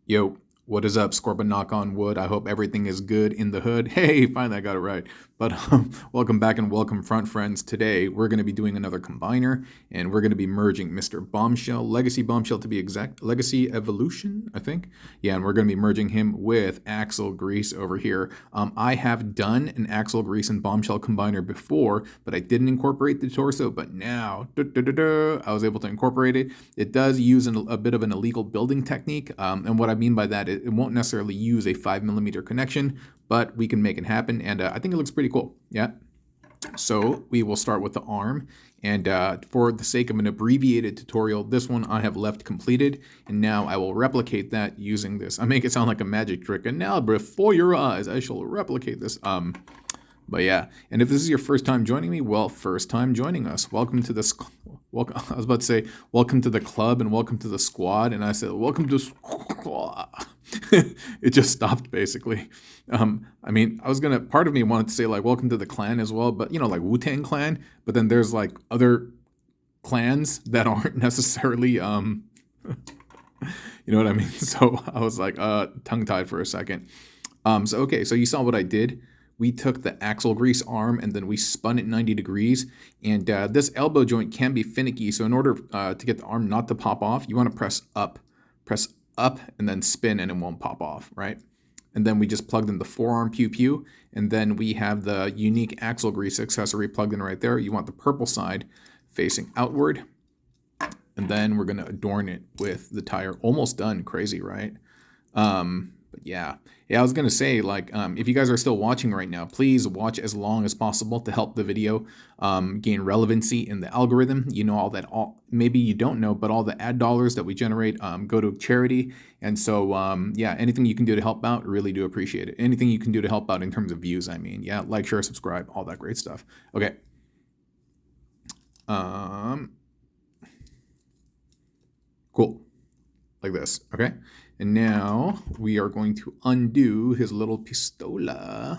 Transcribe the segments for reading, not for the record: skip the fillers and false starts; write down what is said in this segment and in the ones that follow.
Yo, what is up, Scorpion? Knock on wood. I hope everything is good in the hood. Hey, finally I got it right. But welcome back and welcome, front friends. Today we're going to be doing another combiner, and we're going to be merging Mr. B.Shell, Legacy B.Shell to be exact, Legacy Evolution, I think. Yeah, and we're going to be merging him with Axlegrease over here. I have done an Axlegrease and B.Shell combiner before, but I didn't incorporate the torso. But now, I was able to incorporate it. It does use a bit of an illegal building technique, and what I mean by that, it won't necessarily use a 5mm connection, but we can make it happen, and I think it looks pretty cool. Yeah. So we will start with the arm, and for the sake of an abbreviated tutorial, this one I have left completed, and now I will replicate that using this. I make it sound like a magic trick, and now before your eyes, I shall replicate this. But yeah, and if this is your first time joining me, well, first time joining us. Welcome to this. Welcome. I was about to say welcome to the club and welcome to the squad, and I said welcome to squad. It just stopped basically. I mean, part of me wanted to say like welcome to the clan as well, but you know, like Wu-Tang Clan. But then there's like other clans that aren't necessarily you know what I mean. So I was like tongue-tied for a second. So okay, so you saw what I did. We took the Axlegrease arm and then we spun it 90 degrees. And this elbow joint can be finicky. So in order to get the arm not to pop off, you want to press up, and then spin, and it won't pop off, right? And then we just plugged in the forearm pew, and then we have the unique Axlegrease accessory plugged in right there. You want the purple side facing outward. And then we're going to adorn it with the tire. Almost done. Crazy, right? But yeah, I was gonna say, like, if you guys are still watching right now, please watch as long as possible to help the video gain relevancy in the algorithm. You know, maybe you don't know, but all the ad dollars that we generate go to charity. And so, yeah, anything you can do to help out, really do appreciate it. Anything you can do to help out in terms of views, I mean, yeah, like, share, subscribe, all that great stuff. Okay. Cool. Like this, okay? And now we are going to undo his little pistola,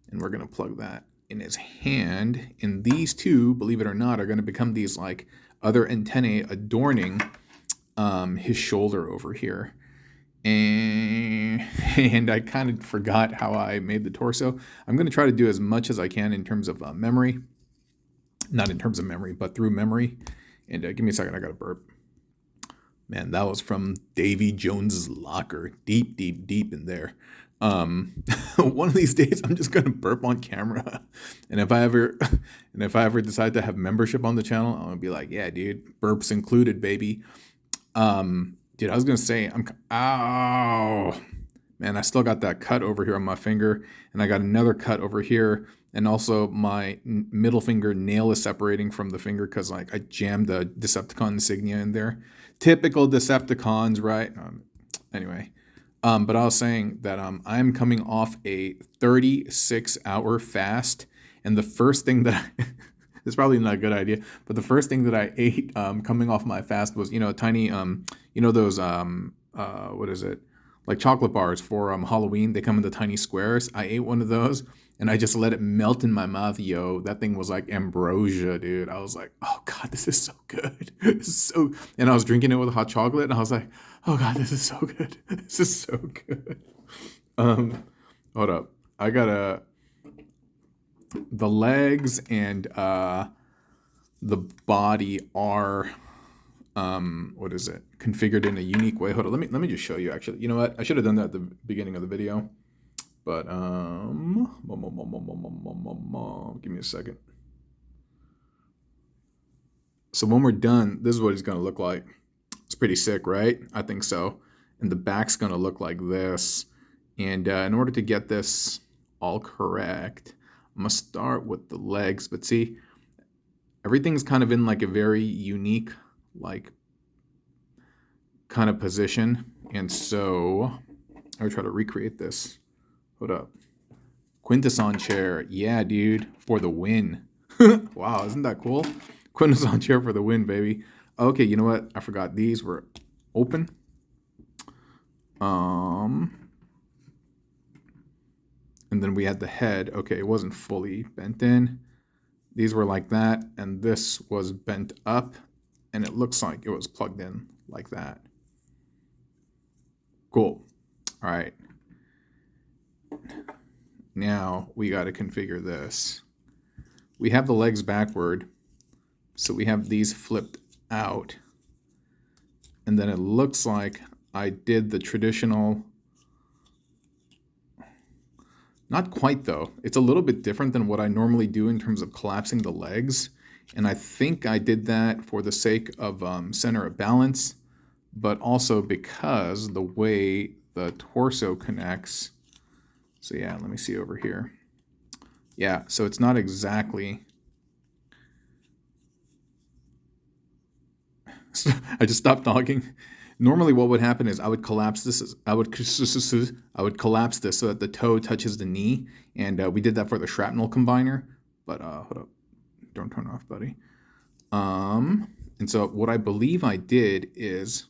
and we're going to plug that in his hand. And these two, believe it or not, are going to become these like other antennae adorning his shoulder over here. And I kind of forgot how I made the torso. I'm going to try to do as much as I can in terms of memory. Not in terms of memory, but through memory. And give me a second, I got to burp. Man, that was from Davy Jones's locker, deep in there. One of these days, I'm just gonna burp on camera, and if I ever decide to have membership on the channel, I'm gonna be like, yeah, dude, burps included, baby. Dude, I was gonna say, ow, man, I still got that cut over here on my finger, and I got another cut over here. And also my middle finger nail is separating from the finger because like I jammed the Decepticon insignia in there. Typical Decepticons, right? Anyway, but I was saying that I'm coming off a 36-hour fast, and the first thing that it's probably not a good idea, but the first thing that I ate coming off my fast was, you know, tiny you know those what is it? Like chocolate bars for Halloween. They come in the tiny squares. I ate one of those, and I just let it melt in my mouth, yo. That thing was like ambrosia, dude. I was like, oh God, this is so good. This is so, and I was drinking it with hot chocolate, and I was like, oh God, this is so good. This is so good. Hold up. I got the legs and the body are what is it? Configured in a unique way. Hold on, let me just show you actually. You know what? I should have done that at the beginning of the video. But give me a second. So when we're done, this is what he's gonna look like. It's pretty sick, right? I think so. And the back's gonna look like this. And in order to get this all correct, I'm gonna start with the legs. But see, everything's kind of in like a very unique, like, kind of position. And so I would try to recreate this. Hold up. Quintesson chair. Yeah, dude. For the win. Wow, isn't that cool? Quintesson chair for the win, baby. Okay, you know what? I forgot these were open. And then we had the head. Okay, it wasn't fully bent in. These were like that, and this was bent up, and it looks like it was plugged in like that. Cool. All right. Now we got to configure this. We have the legs backward, so we have these flipped out. And then it looks like I did the traditional, not quite though. It's a little bit different than what I normally do in terms of collapsing the legs. And I think I did that for the sake of center of balance, but also because the way the torso connects. So yeah, let me see over here. Yeah, so it's not exactly. I just stopped talking. Normally what would happen is I would collapse this. I would collapse this so that the toe touches the knee. And we did that for the shrapnel combiner. But hold up. Don't turn off, buddy. And so what I believe I did is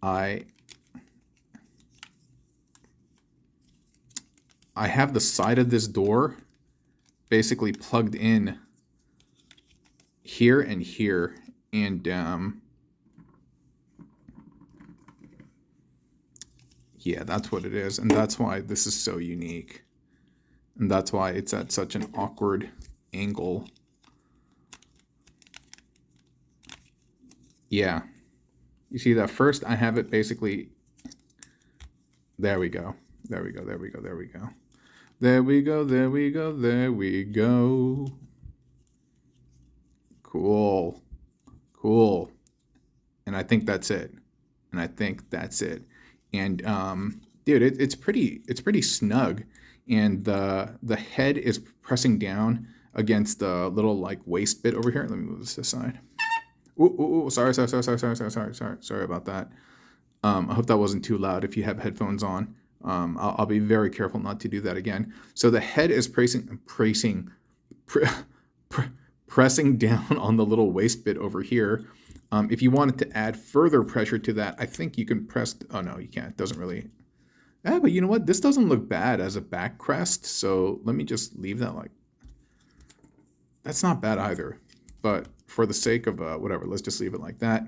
I have the side of this door basically plugged in here and here. And yeah, that's what it is. And that's why this is so unique. And that's why it's at such an awkward angle. Yeah. You see that first I have it basically. There we go. There we go. There we go. There we go. There we go. There we go. There we go. Cool. Cool. And I think that's it. And I think that's it. And dude, it's pretty snug. And the head is pressing down against the little like waist bit over here. Let me move this aside. Ooh, sorry about that. I hope that wasn't too loud if you have headphones on. I'll be very careful not to do that again. So the head is pressing down on the little waist bit over here. If you wanted to add further pressure to that, I think you can press. Oh no, you can't. It doesn't really. But you know what? This doesn't look bad as a back crest. So let me just leave that like. That's not bad either. But for the sake of whatever, let's just leave it like that.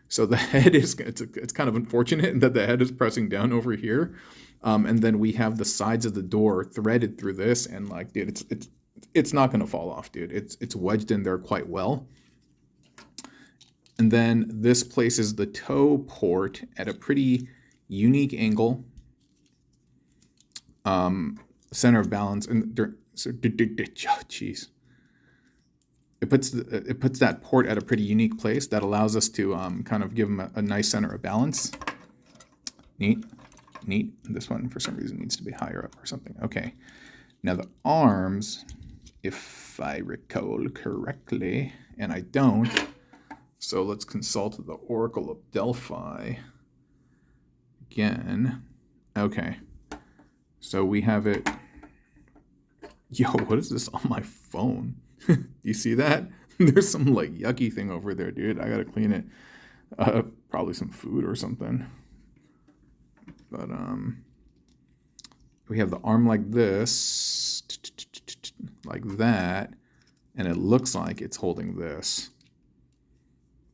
So the head is, it's kind of unfortunate that the head is pressing down over here. And then we have the sides of the door threaded through this. And like, dude, it's not going to fall off, dude. It's wedged in there quite well. And then this places the toe port at a pretty unique angle. Center of balance. And so, jeez. It puts that port at a pretty unique place that allows us to kind of give them a nice center of balance. Neat. This one, for some reason, needs to be higher up or something. Okay. Now the arms, if I recall correctly, and I don't, so let's consult the Oracle of Delphi again. Okay. So we have it. Yo, what is this on my phone? You see that? There's some like yucky thing over there, dude. I gotta clean it. Probably some food or something. But we have the arm like this, like that, and it looks like it's holding this.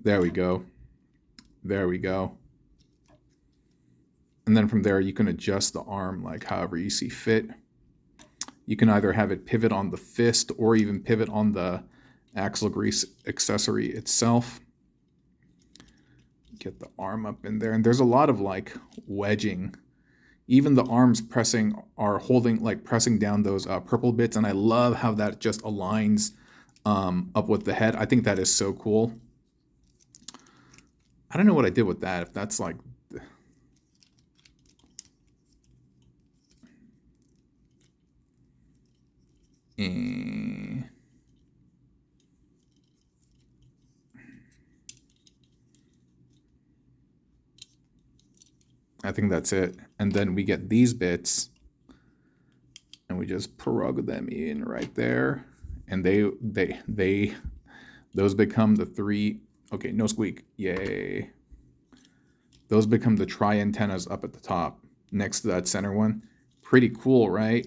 There we go. There we go. And then from there, you can adjust the arm like however you see fit. You can either have it pivot on the fist or even pivot on the Axlegrease accessory itself. Get the arm up in there. And there's a lot of like wedging. Even the arms are pressing down those purple bits. And I love how that just aligns up with the head. I think that is so cool. I don't know what I did with that. If that's like... I think that's it. And then we get these bits and we just plug them in right there. And those become the three. Okay, no squeak. Yay. Those become the tri-antennas up at the top next to that center one. Pretty cool, right?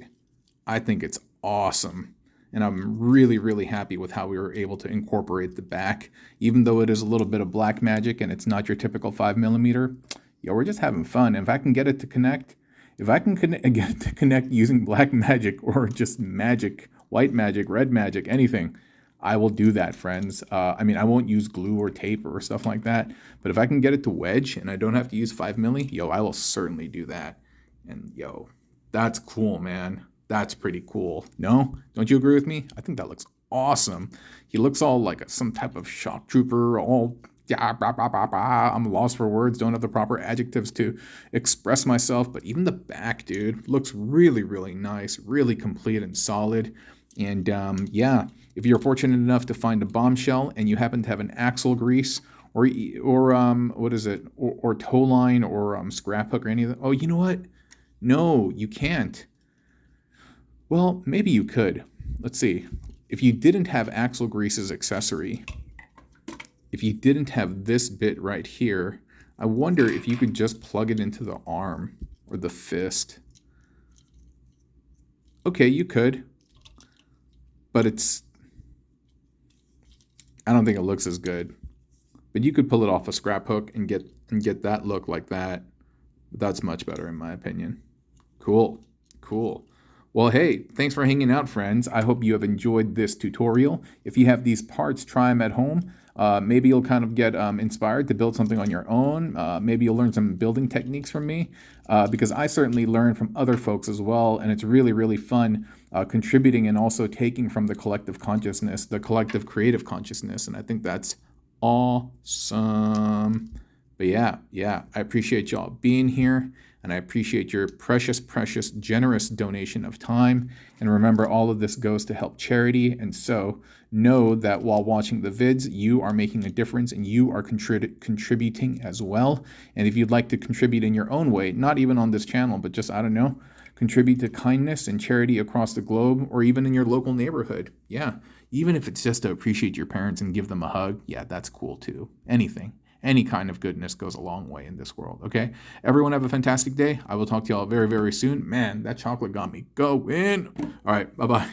I think it's awesome. And I'm really, really happy with how we were able to incorporate the back. Even though it is a little bit of black magic and it's not your typical 5mm, Yo, we're just having fun. If I can get it to connect, if I can get it to connect using black magic or just magic, white magic, red magic, anything, I will do that, friends. I mean, I won't use glue or tape or stuff like that, but if I can get it to wedge and I don't have to use 5 milli, yo, I will certainly do that. And yo, that's cool, man. That's pretty cool. No? Don't you agree with me? I think that looks awesome. He looks all like some type of shock trooper, all I'm lost for words, don't have the proper adjectives to express myself, but even the back, dude, looks really, really nice, really complete and solid. And yeah, if you're fortunate enough to find a bombshell and you happen to have an Axlegrease or what is it, or tow line or scrap hook or any of that, oh, you know what? No, you can't. Well, maybe you could. Let's see. If you didn't have Axlegrease's accessory, if you didn't have this bit right here, I wonder if you could just plug it into the arm or the fist. Okay, you could, but I don't think it looks as good. But you could pull it off a scrap hook and get that look like that. That's much better in my opinion. Cool. Well, hey, thanks for hanging out, friends. I hope you have enjoyed this tutorial. If you have these parts, try them at home. Maybe you'll kind of get inspired to build something on your own. Maybe you'll learn some building techniques from me, because I certainly learn from other folks as well, and it's really, really fun contributing and also taking from the collective consciousness, the collective creative consciousness, and I think that's awesome. But yeah, I appreciate y'all being here, and I appreciate your precious, generous donation of time. And remember, all of this goes to help charity, and so know that while watching the vids, you are making a difference and you are contributing as well. And if you'd like to contribute in your own way, not even on this channel, but just, I don't know, contribute to kindness and charity across the globe, or even in your local neighborhood. Yeah, even if it's just to appreciate your parents and give them a hug, yeah, that's cool too. Anything. Any kind of goodness goes a long way in this world, okay? Everyone have a fantastic day. I will talk to y'all very, very soon. Man, that chocolate got me going. All right, bye-bye.